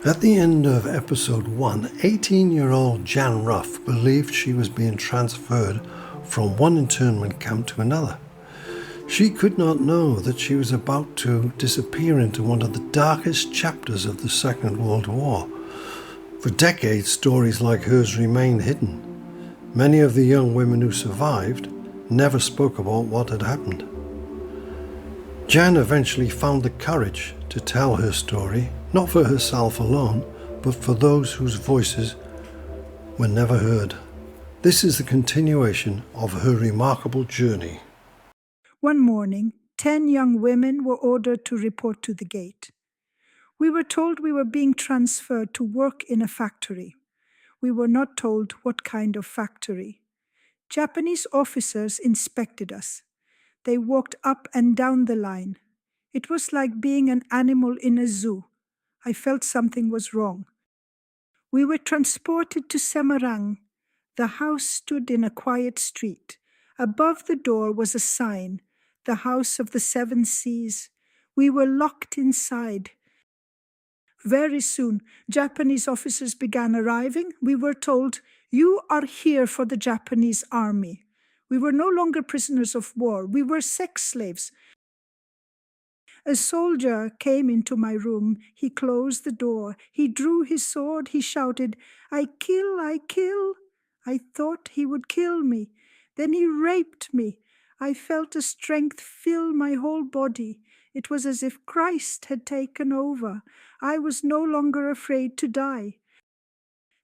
At the end of episode 1, 18-year-old Jan Ruff believed she was being transferred from one internment camp to another. She could not know that she was about to disappear into one of the darkest chapters of the Second World War. For decades, stories like hers remained hidden. Many of the young women who survived never spoke about what had happened. Jan eventually found the courage to tell her story, not for herself alone, but for those whose voices were never heard. This is the continuation of her remarkable journey. One morning, 10 young women were ordered to report to the gate. We were told we were being transferred to work in a factory. We were not told what kind of factory. Japanese officers inspected us. They walked up and down the line. It was like being an animal in a zoo. I felt something was wrong. We were transported to Semarang. The house stood in a quiet street. Above the door was a sign, "The House of the Seven Seas." We were locked inside. Very soon, Japanese officers began arriving. We were told, "You are here for the Japanese army." We were no longer prisoners of war. We were sex slaves. A soldier came into my room. He closed the door. He drew his sword. He shouted, "I kill, I kill." I thought he would kill me. Then he raped me. I felt a strength fill my whole body. It was as if Christ had taken over. I was no longer afraid to die.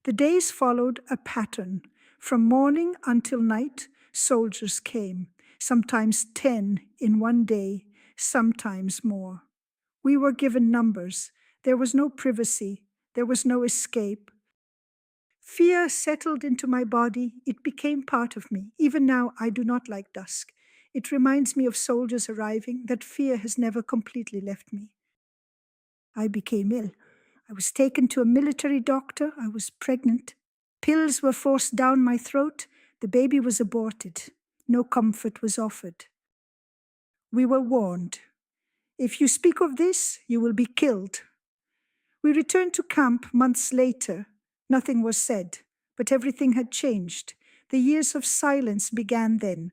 The days followed a pattern. From morning until night, soldiers came, sometimes 10 in one day, sometimes more. We were given numbers. There was no privacy. There was no escape. Fear settled into my body. It became part of me. Even now, I do not like dusk. It reminds me of soldiers arriving. That fear has never completely left me. I became ill. I was taken to a military doctor. I was pregnant. Pills were forced down my throat. The baby was aborted. No comfort was offered. We were warned. If you speak of this, you will be killed. We returned to camp months later. Nothing was said, but everything had changed. The years of silence began then.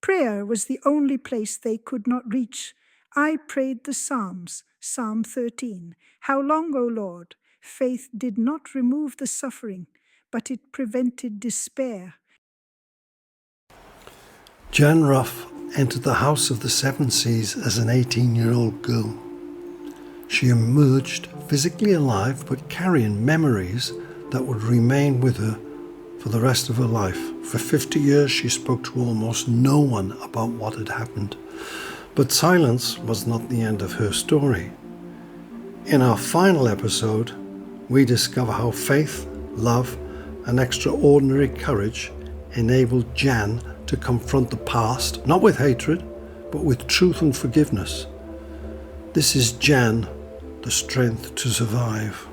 Prayer was the only place they could not reach. I prayed the Psalms, Psalm 13. How long, O Lord? Faith did not remove the suffering, but it prevented despair. Jan Ruff entered the House of the Seven Seas as an 18-year-old girl. She emerged physically alive but carrying memories that would remain with her for the rest of her life. For 50 years she spoke to almost no one about what had happened. But silence was not the end of her story. In our final episode, we discover how faith, love, and extraordinary courage enabled Jan to confront the past, not with hatred, but with truth and forgiveness. This is Jan, the strength to survive.